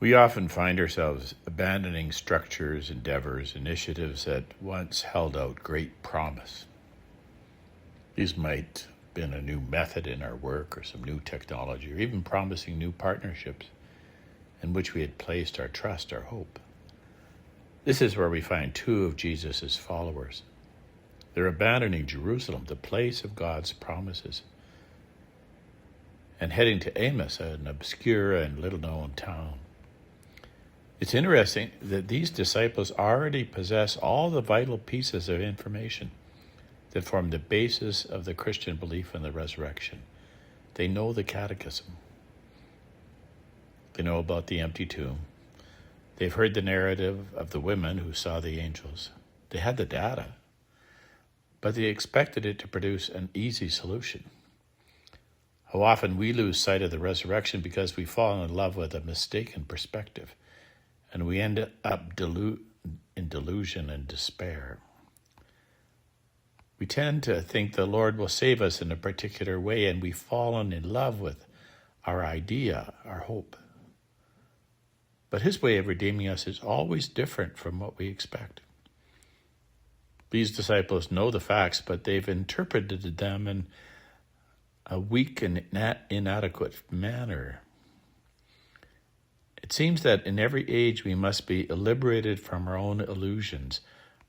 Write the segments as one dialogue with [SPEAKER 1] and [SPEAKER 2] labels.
[SPEAKER 1] We often find ourselves abandoning structures, endeavors, initiatives that once held out great promise. These might have been a new method in our work or some new technology or even promising new partnerships in which we had placed our trust, our hope. This is where we find two of Jesus' followers. They're abandoning Jerusalem, the place of God's promises, and heading to Emmaus, an obscure and little-known town. It's interesting that these disciples already possess all the vital pieces of information that form the basis of the Christian belief in the resurrection. They know the catechism. They know about the empty tomb. They've heard the narrative of the women who saw the angels. They had the data, but they expected it to produce an easy solution. How often we lose sight of the resurrection because we fall in love with a mistaken perspective, and we end up in delusion and despair. We tend to think the Lord will save us in a particular way, and we've fallen in love with our idea, our hope. But his way of redeeming us is always different from what we expect. These disciples know the facts, but they've interpreted them in a weak and inadequate manner. It seems that in every age we must be liberated from our own illusions,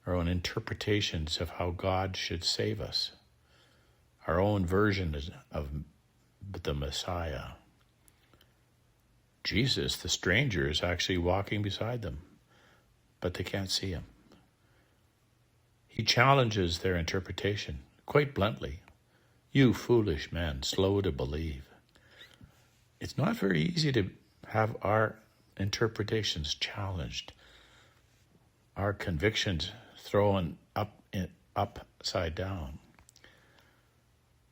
[SPEAKER 1] our own interpretations of how God should save us, our own version of the Messiah. Jesus, the stranger, is actually walking beside them, but they can't see him. He challenges their interpretation quite bluntly. You foolish men, slow to believe. It's not very easy to have our interpretations challenged, our convictions thrown upside down.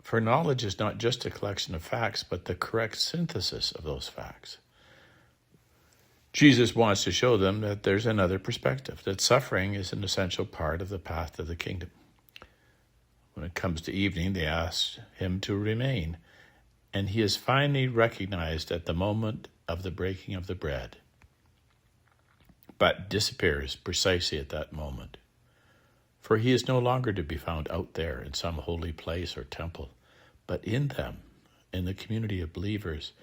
[SPEAKER 1] For knowledge is not just a collection of facts, but the correct synthesis of those facts. Jesus wants to show them that there's another perspective, that suffering is an essential part of the path to the kingdom. When it comes to evening, they ask him to remain, and he is finally recognized at the moment of the breaking of the bread, but disappears precisely at that moment. For he is no longer to be found out there in some holy place or temple, but in them, in the community of believers,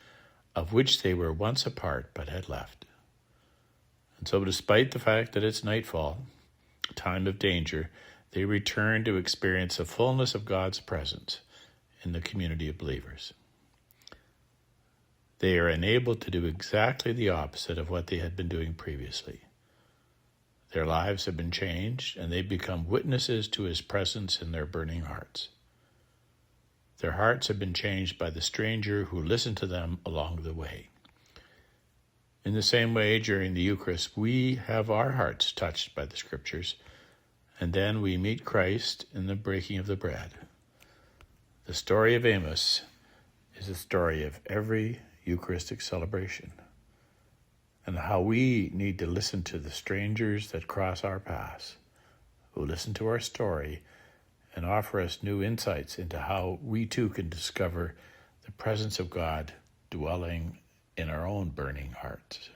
[SPEAKER 1] of which they were once a part but had left. And so despite the fact that it's nightfall, a time of danger, they return to experience the fullness of God's presence in the community of believers. They are enabled to do exactly the opposite of what they had been doing previously. Their lives have been changed, and they become witnesses to his presence in their burning hearts. Their hearts have been changed by the stranger who listened to them along the way. In the same way, during the Eucharist, we have our hearts touched by the Scriptures, and then we meet Christ in the breaking of the bread. The story of Emmaus is the story of every Eucharistic celebration, and how we need to listen to the strangers that cross our paths, who listen to our story and offer us new insights into how we too can discover the presence of God dwelling in our own burning hearts.